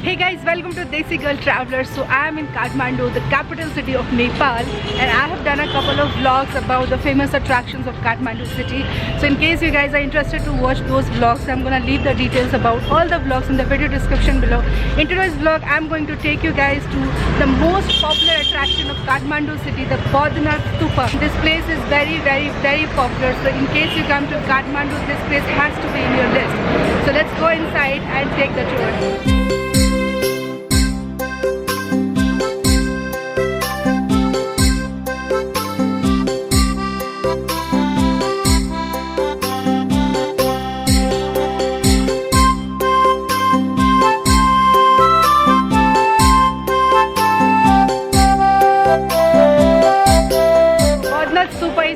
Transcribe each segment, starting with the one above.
Hey guys, welcome to Desi Girl Traveler. So I am in Kathmandu, the capital city of Nepal, and I have done a couple of vlogs about the famous attractions of Kathmandu city. So in case you guys are interested to watch those vlogs, I'm gonna leave the details about all the vlogs in the video description below. In today's vlog, I'm going to take you guys to the most popular attraction of Kathmandu city, the Badrinath Stupa. This place is very popular. So in case you come to Kathmandu, this place has to be in your list. So let's go inside and take the tour.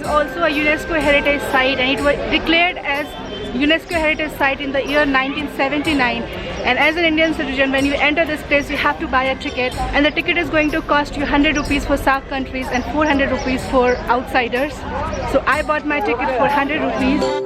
Also a UNESCO heritage site, and it was declared as UNESCO heritage site in the year 1979. And as an Indian citizen, when you enter this place, you have to buy a ticket, and the ticket is going to cost you 100 rupees for SAARC countries and 400 rupees for outsiders. So I bought my ticket for 100 rupees.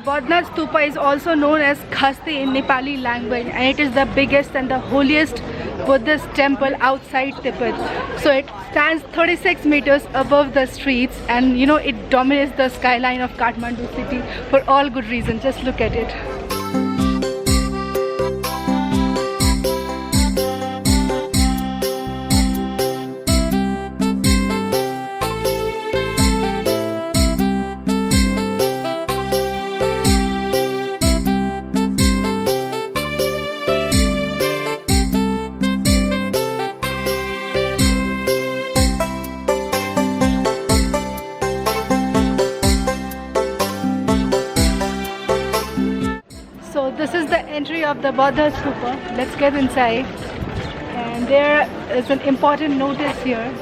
Badrinath Stupa is also known as Khasti in Nepali language, and it is the biggest and the holiest Buddhist temple outside Tibet. So it stands 36 meters above the streets, and you know, it dominates the skyline of Kathmandu city for all good reasons. Just look at it. So this is the entry of the Badrinath Stupa. Let's get inside. And there is an important notice here.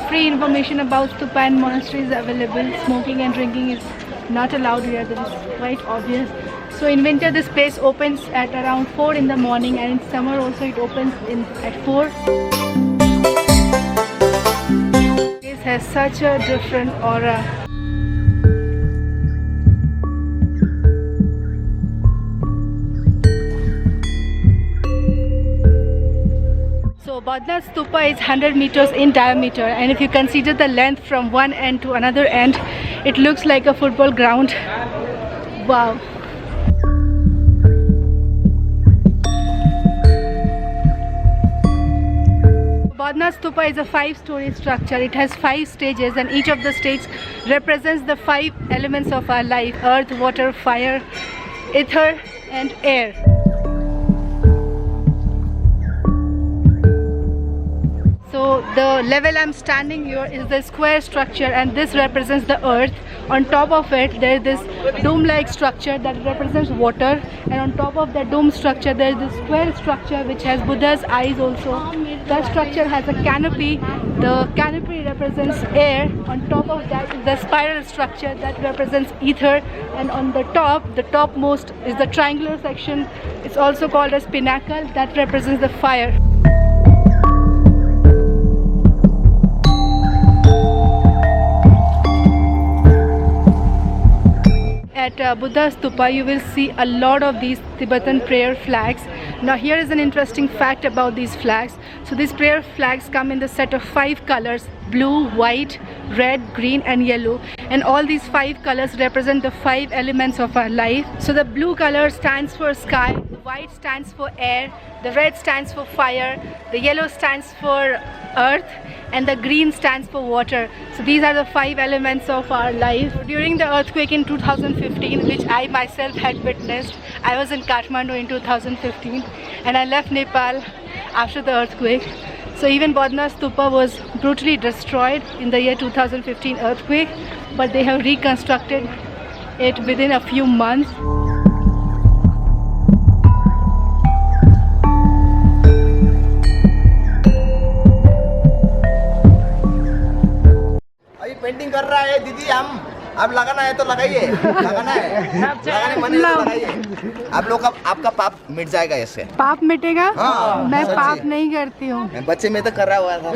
Free information about stupa and monasteries available. Smoking and drinking is not allowed here. That is quite obvious. So in winter this place opens at around 4 in the morning, and in summer also it opens at 4. This has such a different aura. So Badrinath Stupa is 100 meters in diameter, and if you consider the length from one end to another end, it looks like a football ground. Wow. Badrinath Stupa is a 5-story structure. It has 5 stages, and each of the stages represents the 5 elements of our life: earth, water, fire, ether and air. So the level I'm standing here is the square structure, and this represents the earth. On top of it there is this dome-like structure that represents water, and on top of the dome structure there is this square structure which has Buddha's eyes also. That structure has a canopy. The canopy represents air. On top of that is the spiral structure that represents ether, and on the topmost is the triangular section. It's also called as pinnacle, that represents the fire. At Buddha Stupa you will see a lot of these Tibetan prayer flags. Now here is an interesting fact about these flags. So these prayer flags come in the set of 5 colors: blue, white, red, green and yellow, and all these 5 colors represent the 5 elements of our life. So the blue color stands for sky, the white stands for air, the red stands for fire, the yellow stands for earth, and the green stands for water. So these are the 5 elements of our life. During the earthquake in 2015, which I myself had witnessed, I was in Kathmandu in 2015, and I left Nepal after the earthquake. So even Badrinath Stupa was brutally destroyed in the year 2015 earthquake, but they have reconstructed it within a few months. Painting कर रहा है दीदी हम अब लगाना है तो लगाइए लगाना है लगाने मन है तो लगाइए आप लोग का आपका पाप मिट जाएगा इससे पाप मिटेगा हाँ, मैं सच्ची। पाप नहीं करती हूँ बच्चे में तो कर रहा हुआ था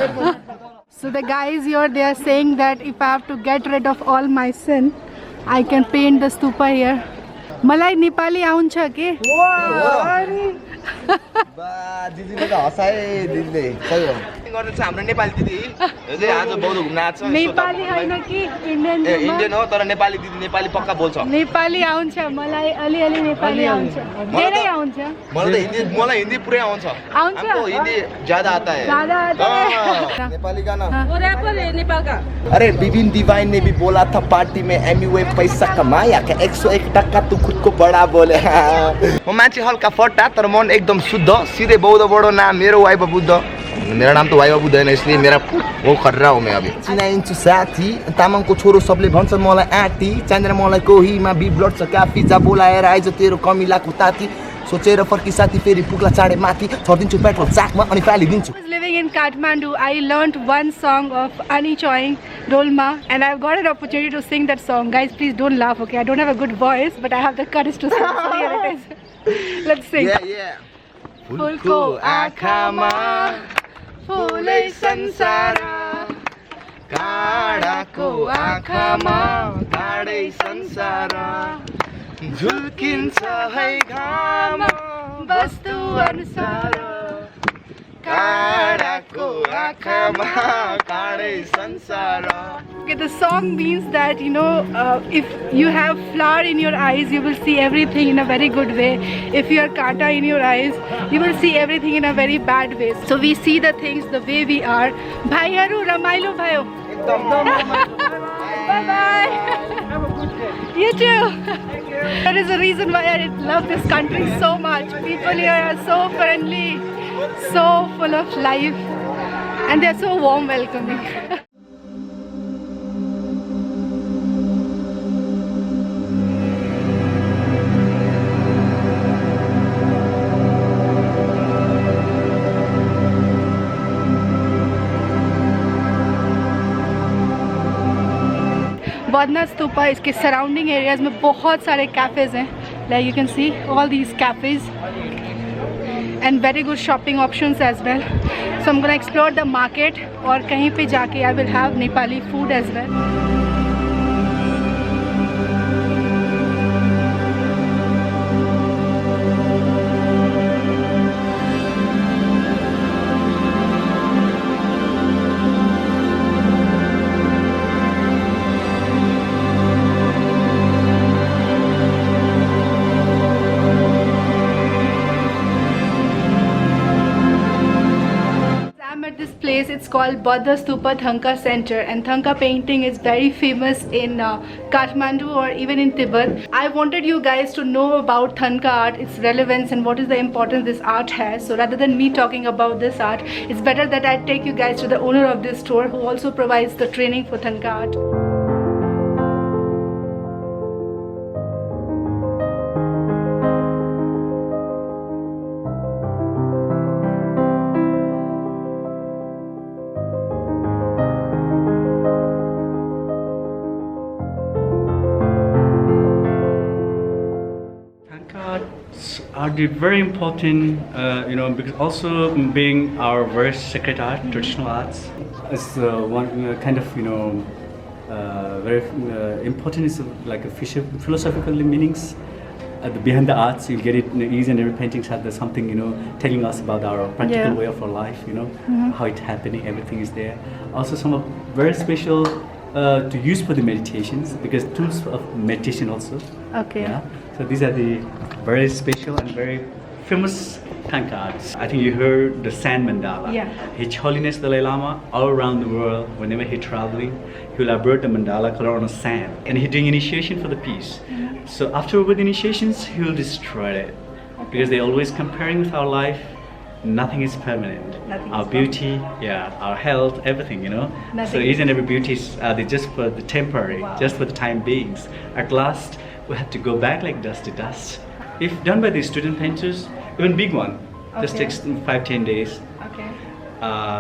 So the guys here, they are saying that if I have to get rid of all my sin, I can paint the stupa here. मलाई नेपाली आउँछ के दिदीले त हँसाए दिदीले खै हो गर्दैछ हाम्रो नेपाली दिदी यो चाहिँ आज बौद्ध घुम्न आएको छ नेपाली होइन कि इन्डियन ए इन्डियन हो तर नेपाली दिदी नेपाली पक्का बोल्छ नेपाली आउँछ मलाई अलिअलि नेपाली आउँछ धेरै आउँछ मलाई हिन्दी पुरै आउँछ आउँछ हमको हिन्दी ज्यादा आता है ज्यादा आता है नेपाली गाना वो रैपर है नेपाल का। अरे विपिन डिवाइन ने भी बोला था पार्टी में एमयूए पैसा कमाया क्या 101 टक्का तू खुद को बड़ा बोले म मान्छे हल्का फट्टा तर मन एकदम शुद्ध सीधे बौद्ध बडो नाम मेरो वाइफ बुद्ध मेरा नाम तो वाइफ बुद्ध हैन इसलिए मेरा वो खर्रा हो मैं अभी चिनाइन्छु साथी तामाङको छोरो सबले भन्छ मलाई आँटी चाहिँदैन मलाई कोहीमा बी ब्लड छ काफी जा बोलाएर आइज तेरो कमिलाको ताती सोचेर फर्की साथी फेरि पुग्ला चाँडै माथि छर्दिन्छु पेट्रोल चाकमा अनि फालिदिन्छु Living in Kathmandu, I learned one song of Ani Choing Rolma, and I've got an opportunity to sing that song. Guys, please don't laugh, okay? I don't have a good voice, but I have the courage to sing. So here it is. Let's sing. yeah फुलको आँखामा फुलै संसार काँडाको आँखामा काँडै संसार झुल्किन्छ है घाम वस्तु अनुसार काँडाको आँखामा काँडै संसार Okay, the song means that, you know, if you have flower in your eyes, you will see everything in a very good way. If you have kata in your eyes, you will see everything in a very bad way. So we see the things the way we are. Bhaiharu ramailo bhayo. Bye bye. Have a good day. You too. That is the reason why I love this country so much. People here are so friendly, so full of life, and they are so warm welcoming. Boudhanath stupa इसके surrounding areas में बहुत सारे cafes हैं like you can see all these cafes and very good shopping options as well so हम gonna explore the market और कहीं पे जाके I will have Nepali food as well place. It's called Buddha Stupa Thangka Center, and Thangka painting is very famous in Kathmandu or even in Tibet. I wanted you guys to know about Thangka art, its relevance and what is the importance this art has. So rather than me talking about this art, it's better that I take you guys to the owner of this store who also provides the training for Thangka art. Art is very important, you know, because also being our very sacred art, traditional arts, is one kind of, you know, very important. Is like a philosophical meanings behind the arts. You get it. Each and every paintings have something, you know, telling us about our practical way of our life. You know, how it's happening. Everything is there. Also, some of very special to use for the meditations, because tools of meditation also. Okay. Yeah. So these are the very special and very famous Thangka arts. I think you heard the sand mandala. Yeah. His Holiness Dalai Lama, all around the world, whenever he's traveling, he will elaborate the mandala color on the sand. And he's doing initiation for the peace. So after with initiations, he will destroy it. Because they're always comparing with our life. Nothing is permanent. Our beauty, our health, everything, you know. So each and every beauty is just for the temporary, just for the time beings. At last, we have to go back like dust to dust. If done by the student painters, even big one, just takes 5-10 days. Okay.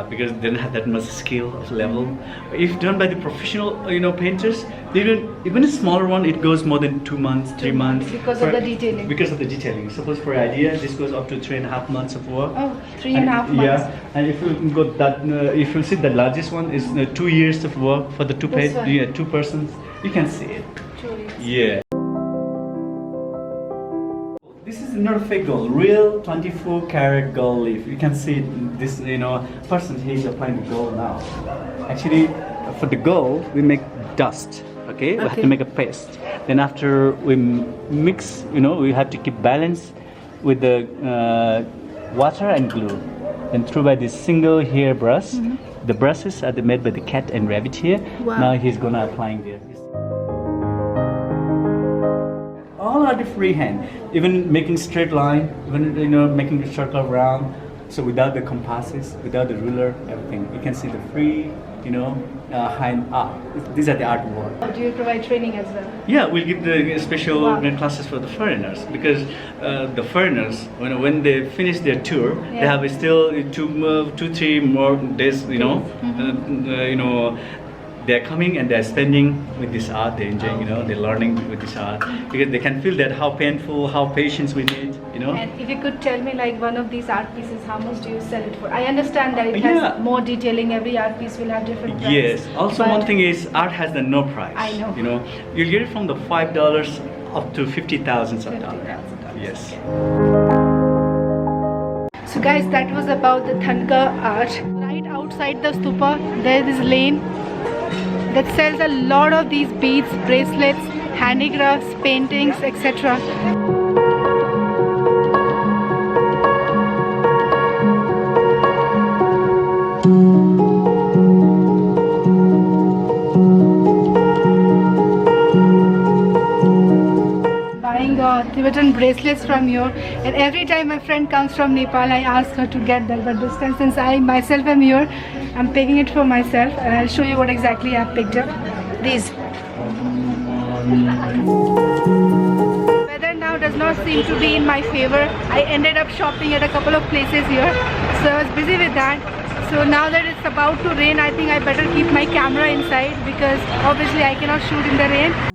because they don't have that much skill of level. If done by the professional, painters, even a smaller one, it goes more than 2 months, 3 months. Because of the detailing. Because of the detailing. Suppose for idea, this goes up to 3.5 months of work. Oh, 3.5 months. Yeah, and if you go that, if you see the largest one is 2 years of work for the two This paint, one. yeah, 2 persons. You can see it. Truly. Yeah. This is not fake gold, real 24-karat gold leaf. You can see this, person he's applying the gold now. Actually, for the gold, we make dust. Okay, we have Okay. to make a paste. Then after we mix, we have to keep balance with the water and glue. Then through by this single hair brush, the brushes are made by the cat and rabbit here. Wow. Now he's gonna applying there. All are the freehand, even making straight line, even making the circle round. So without the compasses, without the ruler, everything, you can see the free, hand art. These are the artwork. Do you provide training as well? Yeah, we'll give the special Wow. classes for the foreigners because the foreigners, when they finish their tour, they Yeah. have still 2-3 more days. They're coming and they're spending with this art. They're enjoying, they're learning with this art because they can feel that how painful, how patience we need. And if you could tell me like one of these art pieces, how much do you sell it for? I understand that it has Yeah. more detailing. Every art piece will have different price. Yes. Also, but one thing is art has the no price. I know. You'll get it from the $5 up to 50,000 of dollars. $50,000. Yes. So guys, that was about the Thanka art. Right outside the stupa, there is this lane that sells a lot of these beads, bracelets, handicrafts, paintings, etc. Buying Tibetan bracelets from here, and every time my friend comes from Nepal, I ask her to get that. But this time, since I myself am here, I'm picking it for myself, and I'll show you what exactly I've picked up. These. Weather now does not seem to be in my favor. I ended up shopping at a couple of places here, so I was busy with that. So now that it's about to rain, I think I better keep my camera inside because obviously I cannot shoot in the rain.